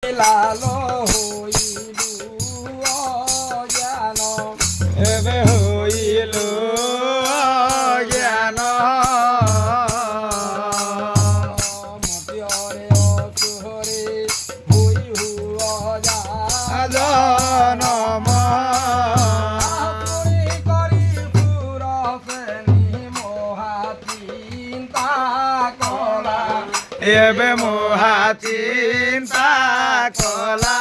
লালো হইলু জ্ঞান এবে হইল জ্ঞান মতিয়রে অসুহরে হই হুয়া জনম করি পুর শ্রেণী মহা চিন্তা কলা এবে মোহা চিন্তা কলা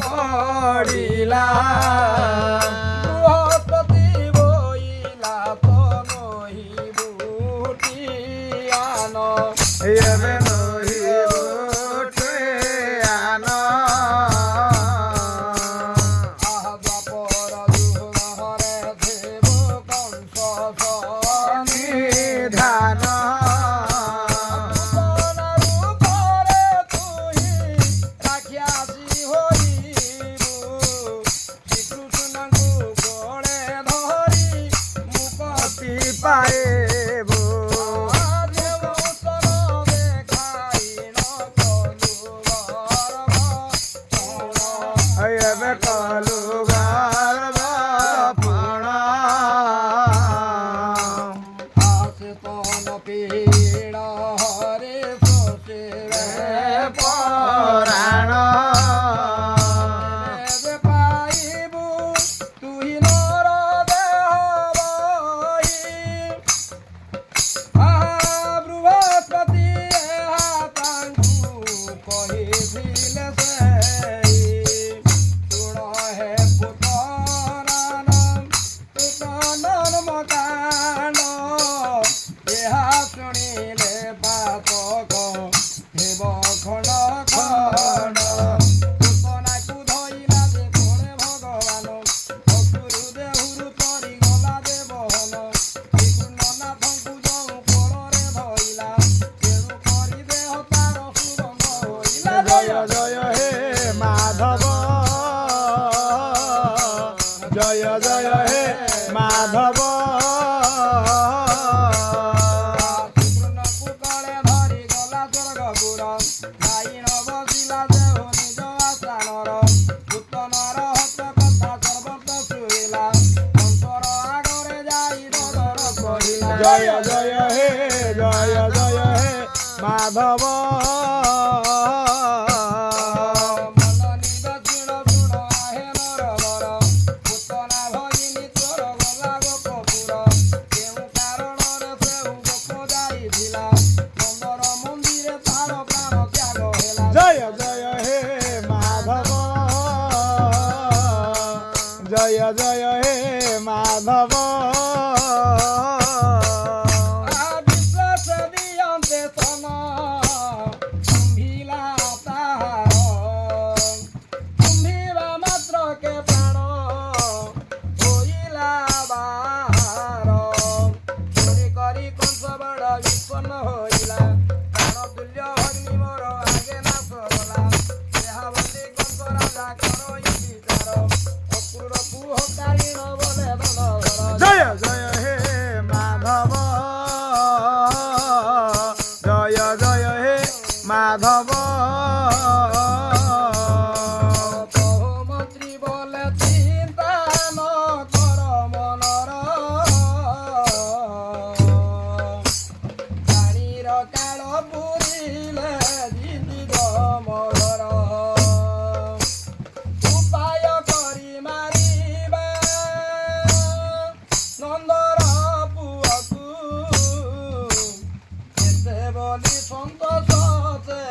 পড়িলা বৃহস্পতি বইলা তো নহিবুটিয়ান এবে নহি উঠে আন দ্বাপর যুগহরে দেব কংস নিধান রূপরে তুই রাখিয়াছি হইবু শ্রীকৃষ্ণଙ୍କୁ গোড়ে ধরি মুকতি পাইব এবে কলু গর্ব পণ পরাণ শুনিলে পাতক হেব খণ্ড খণ্ড পুতনাକୁ ଧଇଲା ଯେ କୋଣେ ଭଗବାନ ଅସୁରୁ ଦେହୁରୁ ତରି ଗଲା ଦେବହନ ଶ୍ରୀକୃଷ୍ଣନାଥଙ୍କୁ ଯୋଉ କୋଳରେ ଧଇଲା ତେଣୁ କରି ଦେହ ତାର ସୁରଙ୍ଗ ହୋଇଲା জয় জয় হে মাধব জয় জয় হে মাধব ଶ୍ରୀକୃଷ୍ଣଙ୍କୁ କଳେ ଧରି ଗଲା ସ୍ୱର୍ଗପୁର ଗାଇ ନ ବସିଲା ଦେହୁ ନିଜ ଆସ୍ଥାନର ପୁତନର ହତ କଥା ସର୍ବତ ଶୁଣିଲା ଅନ୍ତର ଆଗରେ ଯାଇ ଦର କହିଲା জয় জয় হে মাধব ମନ ନିଦକ୍ଷିଣ ଗୁଣ ଆହେ ନରବର ପୁତନା ଭଗିନୀ ତୋର ଗଲା ଗୋପପୁର କେଉଁ କାରଣରେ ସେଉ ଗୋପ ଯାଇଥିଲା ନନ୍ଦର ମନ୍ଦିରେ ତାର ପ୍ରାଣ ତ୍ୟାଗ ହେଲା জয় জয় হে মাধব জয় জয় হে মাধব ବିଶ୍ୱାସ ଦିଅନ୍ତେ ତନ କୁମ୍ଭିଲା ତାହାର କୁମ୍ଭିବା ମାତ୍ରକେ ପ୍ରାଣ ହୋଇଲା ବାହାର ଚୋରି କରି କଂସ ବଡ଼ ବିପନ୍ନ ହୋଇଲା ପ୍ରାଣ ତୁଲ୍ୟ ଅଗ୍ନି ମୋର ଆଗେ ନାଶ ଗଲା ଏହା ବୋଲି କଂସ ରାଜା କରଇ ବିଚାର ଅକ୍ରୁରକୁ ହକାରିଣ ବଲେ ଦଣ୍ଡଧର জয় জয় হে মাধব জয় জয় হে মাধব মন্ত্রী বলে চিন্তা ন কর মনর প্রাণীর কাଳ পুরিলে জিন্দিগ মধর উপায় କରି ମାରିବା ନନ୍ଦର ପୁଅକୁ କେତେ ବୋଲି ସନ୍ତୋଷ ସେ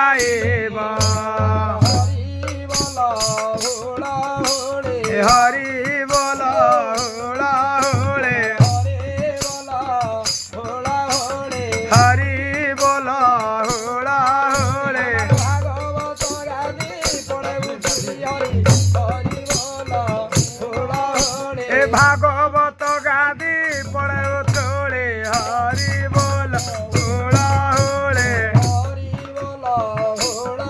ଗାଇବ ହରି ବୋଲ ହୁଳ ହୁଳି ହରି ବୋଲ ହୁଳ ହୁଳେ ହରି ବୋଲ ହୁଳ ହୁଳି ହରି ବୋଲ ହୁଳ ହୁଳେ ଭାଗବତ ଗାଦି ପଡ଼େ ଉଠୁଛି ହରି ହରି ବୋଲ ହୁଳ ହୁଳି ଏ ଭାଗବତ ଗାଦି ପଳେ ତୋଳେ ହରି ବୋଲ ହୁଳ ହୁଳେ ହରି ବୋଲ ହୁଳ